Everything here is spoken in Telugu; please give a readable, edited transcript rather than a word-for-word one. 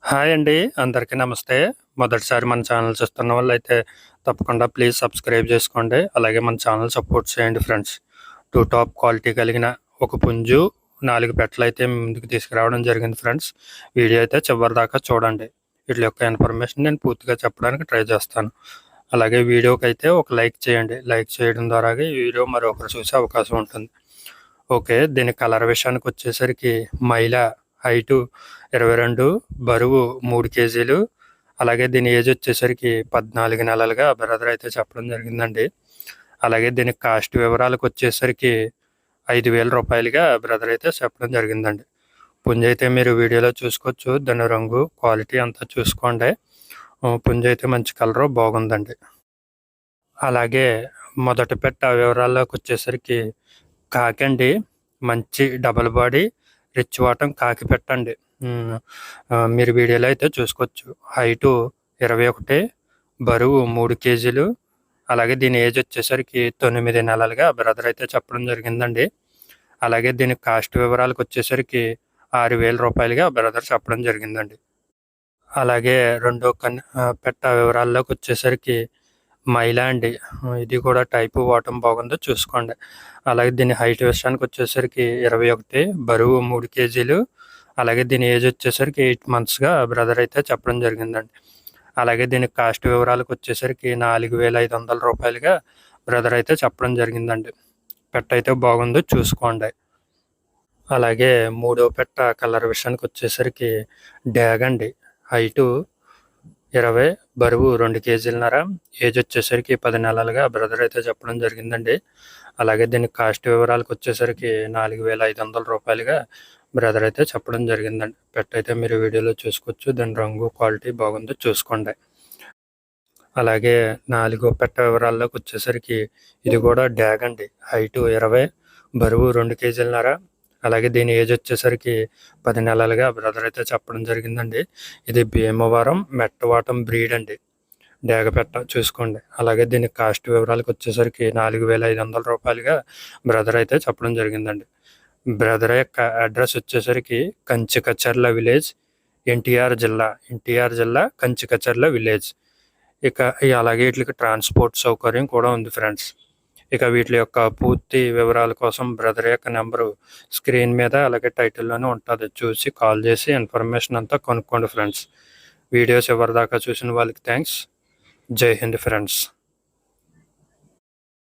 హాయ్ అండి. అందరికీ నమస్తే. మొదటిసారి మన ఛానల్ చూస్తున్న వాళ్ళైతే తప్పకుండా ప్లీజ్ సబ్స్క్రైబ్ చేసుకోండి. అలాగే మన ఛానల్ సపోర్ట్ చేయండి ఫ్రెండ్స్. టాప్ క్వాలిటీ కలిగిన ఒక పుంజు, 4 పెట్టలైతే మీ ముందుకు తీసుకురావడం జరిగింది ఫ్రెండ్స్. వీడియో అయితే చివరిదాకా చూడండి. వీటి యొక్క ఇన్ఫర్మేషన్ నేను పూర్తిగా చెప్పడానికి ట్రై చేస్తాను. అలాగే వీడియోకైతే ఒక లైక్ చేయండి. లైక్ చేయడం ద్వారా ఈ వీడియో మరొకరు చూసే అవకాశం ఉంటుంది. ఓకే. దీని కలర్ విషయానికొచ్చేసరికి హైటు 22, బరువు 3 కేజీలు. అలాగే దీని ఏజ్ వచ్చేసరికి 14 నెలలుగా బ్రదర్ అయితే చెప్పడం జరిగిందండి. అలాగే దీని కాస్ట్ వివరాలకొచ్చేసరికి రూ. 5,000గా బ్రదర్ అయితే చెప్పడం జరిగిందండి. పుంజైతే మీరు వీడియోలో చూసుకోవచ్చు. దాని రంగు, క్వాలిటీ అంతా చూసుకోండి. పుంజైతే మంచి కలరు బాగుందండి. అలాగే మొదటి పెట్ట వివరాల్లోకొచ్చేసరికి కాకండి. మంచి డబల్ బాడీ రిచ్ వాటం కాకి పెట్టండి. మీరు వీడియోలో అయితే చూసుకోవచ్చు. హైటు 21, బరువు 3 కేజీలు. అలాగే దీని ఏజ్ వచ్చేసరికి 9 నెలలుగా బ్రదర్ అయితే చెప్పడం జరిగిందండి. అలాగే దీని కాస్ట్ వివరాలకొచ్చేసరికి రూ. 6,000గా బ్రదర్ చెప్పడం జరిగిందండి. అలాగే రెండో పెట్ట వివరాల్లోకొచ్చేసరికి అండి. ఇది కూడా టైపు వాటం బాగుందో చూసుకోండి. అలాగే దీని హైట్ విషయానికొచ్చేసరికి 21, బరువు 3 కేజీలు. అలాగే దీని ఏజ్ వచ్చేసరికి 8 మంత్స్‌గా బ్రదర్ అయితే చెప్పడం జరిగిందండి. అలాగే దీని కాస్ట్ వివరాలకొచ్చేసరికి రూ. 4,500గా బ్రదర్ అయితే చెప్పడం జరిగిందండి. పెట్టయితే బాగుందో చూసుకోండి. అలాగే మూడో పెట్ట కలర్ విషయానికొచ్చేసరికి డ్యాగండి. హైటు 20, బరువు 2 కేజీలన్నర. ఏజ్ వచ్చేసరికి 10 నెలలుగా బ్రదర్ అయితే చెప్పడం జరిగిందండి. అలాగే దీని కాస్ట్ వివరాలకొచ్చేసరికి రూ. 4,500గా బ్రదర్ అయితే చెప్పడం జరిగిందండి. పెట్టయితే మీరు వీడియోలో చూసుకోవచ్చు. దాని రంగు, క్వాలిటీ బాగుందో చూసుకోండి. అలాగే నాలుగో పెట్ట వివరాల్లోకొచ్చేసరికి ఇది కూడా డ్యాగండి. హైటు 20, బరువు 2 కేజీలన్నర. అలాగే దీని ఏజ్ వచ్చేసరికి 10 నెలలుగా బ్రదర్ అయితే చెప్పడం జరిగిందండి. ఇది భీమవరం మెట్టవాటం బ్రీడ్ అండి. డేగపెట్ట చూసుకోండి. అలాగే దీని కాస్ట్ వివరాలకొచ్చేసరికి రూ. 4,500గా బ్రదర్ అయితే చెప్పడం జరిగిందండి. బ్రదర్ యొక్క అడ్రస్ వచ్చేసరికి కంచికచర్ల విలేజ్, ఎన్టీఆర్ జిల్లా కంచికచర్ల విలేజ్. అలాగే వీటికి ట్రాన్స్పోర్ట్ సౌకర్యం కూడా ఉంది ఫ్రెండ్స్. వీటి యొక్క పూర్తి వివరాల కోసం బ్రదర్ యొక్క నెంబరు స్క్రీన్ మీద అలాగే టైటిల్లోనే ఉంటుంది. చూసి కాల్ చేసి ఇన్ఫర్మేషన్ అంతా కనుక్కోండి ఫ్రెండ్స్. వీడియోస్ ఎవరిదాకా చూసిన వాళ్ళకి థ్యాంక్స్. జై హింద్ ఫ్రెండ్స్.